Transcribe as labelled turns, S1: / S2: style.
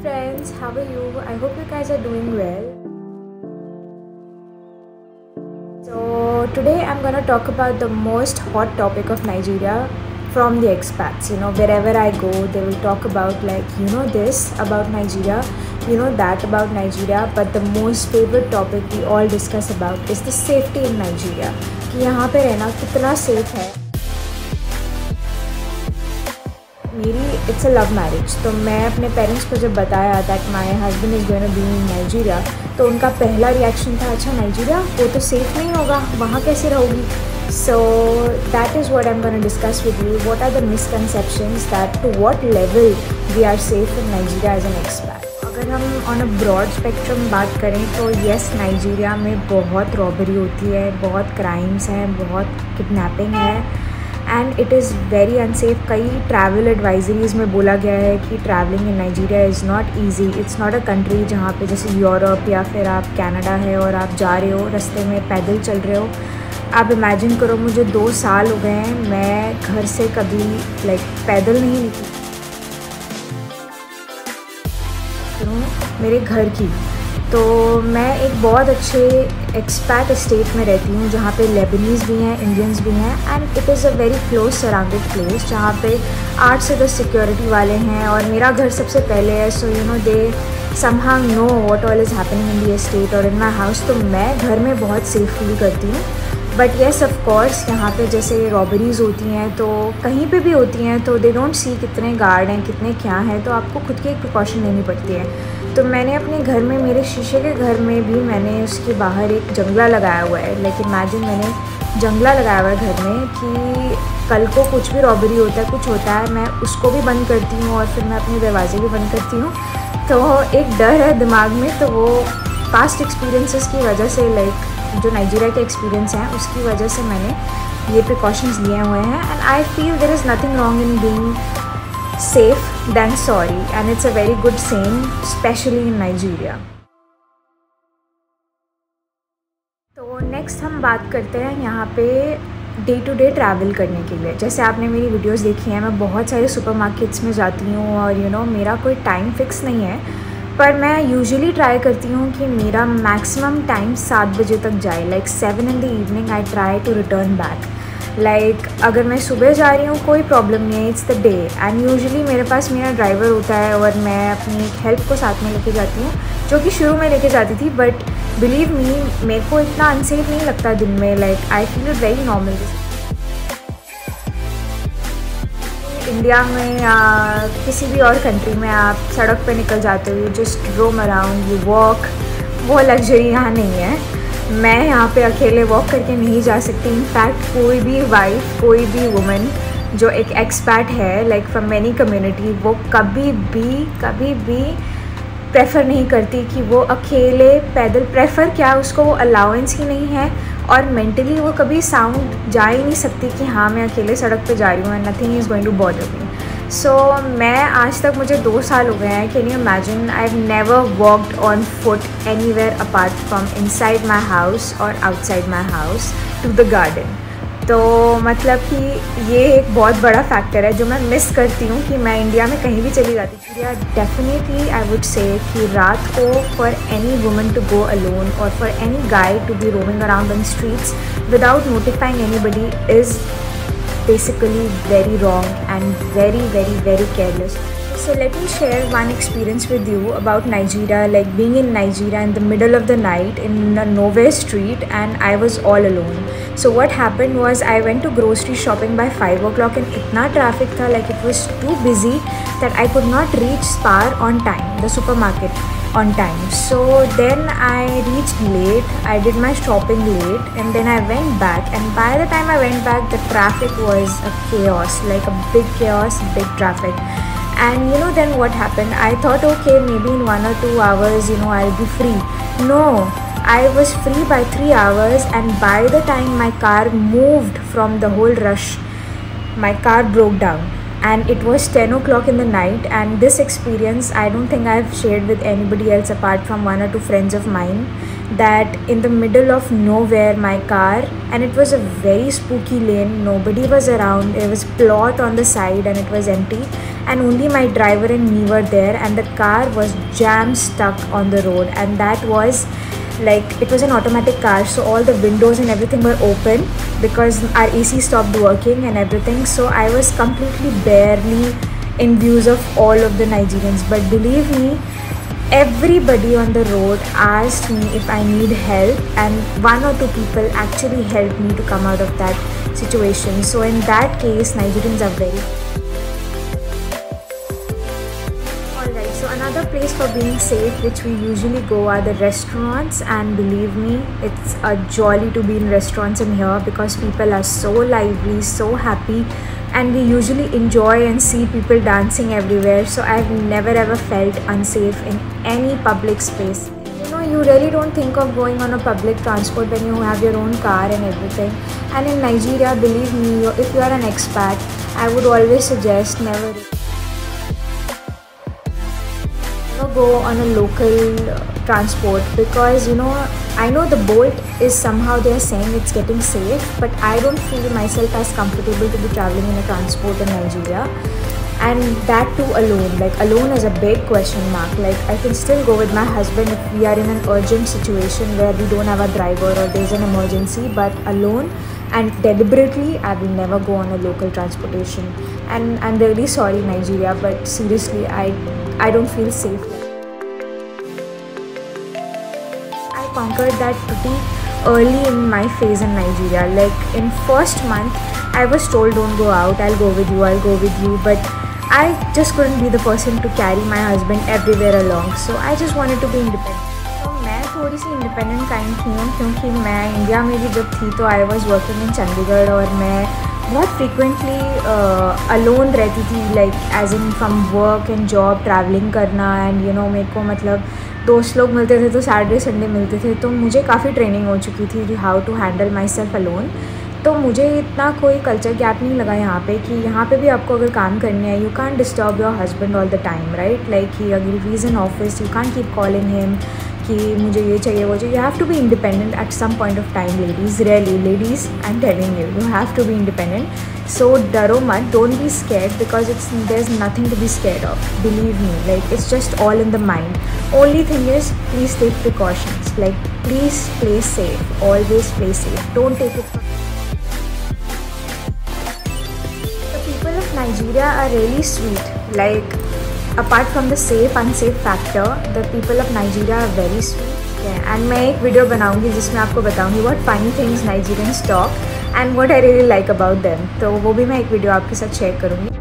S1: friends, how are you? I hope you guys are doing well. So today I'm gonna talk about the most hot topic of Nigeria from the expats. Wherever I go, they will talk about this about Nigeria, that about Nigeria. But the most favorite topic we all discuss about is the safety in Nigeria. कि यहाँ पे रहना कितना safe है. मेरी it's a love marriage, तो मैं अपने पेरेंट्स को जब बताया that my husband is going to be in Nigeria, तो उनका पहला रिएक्शन था, अच्छा नाइजीरिया वो तो सेफ़ नहीं होगा, वहाँ कैसे रहोगी. So that is what I am gonna discuss with you. What are the misconceptions, that to what level we are safe in Nigeria as an expat. अगर हम ऑन अ ब्रॉड स्पेक्ट्रम बात करें तो येस, नाइजीरिया में बहुत robbery होती है, बहुत क्राइम्स हैं, बहुत किडनैपिंग है and it is very unsafe. कई ट्रैवल एडवाइजरीज़ में बोला गया है कि travelling in Nigeria is not easy. It's not a country जहाँ पे जैसे यूरोप या फिर आप कनाडा है और आप जा रहे हो, रास्ते में पैदल चल रहे हो. आप इमेजिन करो, मुझे 2 साल हो गए हैं, मैं घर से कभी पैदल नहीं निकली. मेरे घर की, तो मैं एक बहुत अच्छे एक्सपैट स्टेट में रहती हूँ जहाँ पे लेबनीज़ भी हैं, इंडियंस भी हैं and it is a very close surrounded place जहाँ पे 8 से 10 सिक्योरिटी वाले हैं और मेरा घर सबसे पहले है. So they somehow know what all is happening in the state और इन माई हाउस. तो मैं घर में बहुत सेफ फील करती हूँ. बट येस ऑफ कोर्स यहाँ पे जैसे रॉबरीज़ होती हैं तो कहीं पे भी होती हैं, तो दे डोंट सी कितने गार्ड हैं, कितने क्या हैं, तो आपको खुद की एक प्रिकॉशन लेनी पड़ती है. तो मैंने अपने घर में, मेरे शीशे के घर में भी मैंने उसके बाहर एक जंगला लगाया हुआ है. इमेजिन मैंने जंगला लगाया हुआ है घर में कि कल को कुछ भी रॉबरी होता है, कुछ होता है, मैं उसको भी बंद करती हूँ और फिर मैं अपने दरवाजे भी बंद करती हूँ. तो एक डर है दिमाग में, तो वो पास्ट एक्सपीरियंसेस की वजह से जो नाइजीरिया के एक्सपीरियंस हैं उसकी वजह से मैंने ये प्रिकॉशंस लिए हुए हैं. And I feel there is nothing wrong in being safe than sorry, and it's a very good saying, especially in Nigeria. तो नेक्स्ट हम बात करते हैं यहाँ पे डे टू डे ट्रैवल करने के लिए. जैसे आपने मेरी वीडियोस देखी हैं, मैं बहुत सारे सुपरमार्केट्स में जाती हूँ और मेरा कोई टाइम फिक्स नहीं है, पर मैं यूजुअली ट्राई करती हूँ कि मेरा मैक्सिमम टाइम 7 बजे तक जाए. 7 in the evening I try to return back. अगर मैं सुबह जा रही हूँ कोई प्रॉब्लम नहीं है, it's the day. And usually मेरे पास मेरा ड्राइवर होता है और मैं अपनी एक हेल्प को साथ में लेके जाती हूँ, जो कि शुरू में लेके जाती थी. बट बिलीव मी, मेरे को इतना अनसेफ नहीं लगता दिन में. I feel it very normal. India में या किसी भी और कंट्री में आप सड़क पे निकल जाते हो, you just roam around, you walk. वो लग्जरी यहाँ नहीं है. मैं यहाँ पे अकेले वॉक करके नहीं जा सकती. इनफैक्ट कोई भी वाइफ, कोई भी वुमन जो एक एक्सपैट है फ्रॉम मैनी कम्युनिटी, वो कभी भी प्रेफर नहीं करती कि वो अकेले पैदल, प्रेफर क्या, उसको वो अलाउंस ही नहीं है और मेंटली वो कभी साउंड जा ही नहीं सकती कि हाँ मैं अकेले सड़क पे जा रही हूँ and nothing is going to bother me. So मैं आज तक, मुझे 2 साल हो गए हैं. Can you imagine, I have never walked on foot anywhere apart from inside my house और outside my house to the garden. तो मतलब कि ये एक बहुत बड़ा फैक्टर है जो मैं मिस करती हूँ कि मैं इंडिया में कहीं भी चली जाती हूँ. या डेफिनेटली आई वुड से कि रात को for any woman to go alone और for any guy to be roaming around on streets without notifying anybody is basically very wrong and very careless. So let me share one experience with you about Nigeria, being in Nigeria in the middle of the night in a nowhere street and I was all alone. So what happened was I went to grocery shopping by 5 o'clock and itna traffic tha, it was too busy that I could not reach Spar on time, the supermarket on time. So then I reached late, I did my shopping late and then I went back, and by the time I went back the traffic was a chaos, a big chaos, big traffic. And then what happened, I thought okay, maybe in 1 or 2 hours I'll be free. No, I was free by 3 hours and by the time my car moved from the whole rush, my car broke down. And it was 10 o'clock in the night, and this experience I don't think I've shared with anybody else apart from 1 or 2 friends of mine, that in the middle of nowhere my car, and it was a very spooky lane, nobody was around, there was plot on the side and it was empty, and only my driver and me were there, and the car was jam stuck on the road. And that was like, it was an automatic car, so all the windows and everything were open because our AC stopped working and everything. So I was completely barely in views of all of the Nigerians. But believe me, everybody on the road asked me if I need help, and 1 or 2 people actually helped me to come out of that situation. So in that case, Nigerians are very... Alright, so another place for being safe which we usually go are the restaurants, and believe me, it's a jolly to be in restaurants in here because people are so lively, so happy, and we usually enjoy and see people dancing everywhere. So I've never ever felt unsafe in any public space. You know, you really don't think of going on a public transport when you have your own car and everything. And in Nigeria, believe me, if you are an expat, I would always suggest never go on a local transport, because you know, I know the Bolt is somehow, they are saying it's getting safe, but I don't feel myself as comfortable to be traveling in a transport in Nigeria, and that too alone. Like, alone is a big question mark. Like, I can still go with my husband if we are in an urgent situation where we don't have a driver or there's an emergency, but alone and deliberately I will never go on a local transportation. And I'm really sorry, Nigeria, but seriously, I don't feel safe. I conquered that pretty early in my phase in Nigeria. Like, in first month, I was told don't go out, I'll go with you, but I just couldn't be the person to carry my husband everywhere along. So I just wanted to be independent. तो मैं थोड़ी सी independent kind थी हूँ, क्योंकि मैं India में भी जब थी तो I was working in Chandigarh, और मैं बहुत फ्रीक्वेंटली अलोन रहती थी, like as in from work and job travelling करना। एंड यू नो, मेरे को मतलब दोस्त लोग मिलते थे तो सैटरडे संडे मिलते थे, तो मुझे काफ़ी ट्रेनिंग हो चुकी थी how to handle myself alone. तो मुझे इतना कोई कल्चर गैप नहीं लगा यहाँ पे, कि यहाँ पे भी आपको अगर काम करने है, you can't disturb your husband all the time, right? Like he अगर he is in office, you can't keep calling him कि मुझे ये चाहिए वो चाहिए। You have to be independent at some point of time, ladies, really ladies, I am telling you, you have to be independent. So डरो मत, don't be scared, because there is nothing to be scared of, believe me, like it's just all in the mind. Only thing is, please take precautions, like please play safe, always play safe, don't take it. Nigeria are really sweet. Like, apart from the safe unsafe factor, the people of Nigeria are very sweet. Yeah, and मैं एक video बनाऊंगी जिसमें आपको बताऊंगी what funny things Nigerians talk and what I really like about them. तो वो भी मैं एक वीडियो आपके साथ शेयर करूंगी।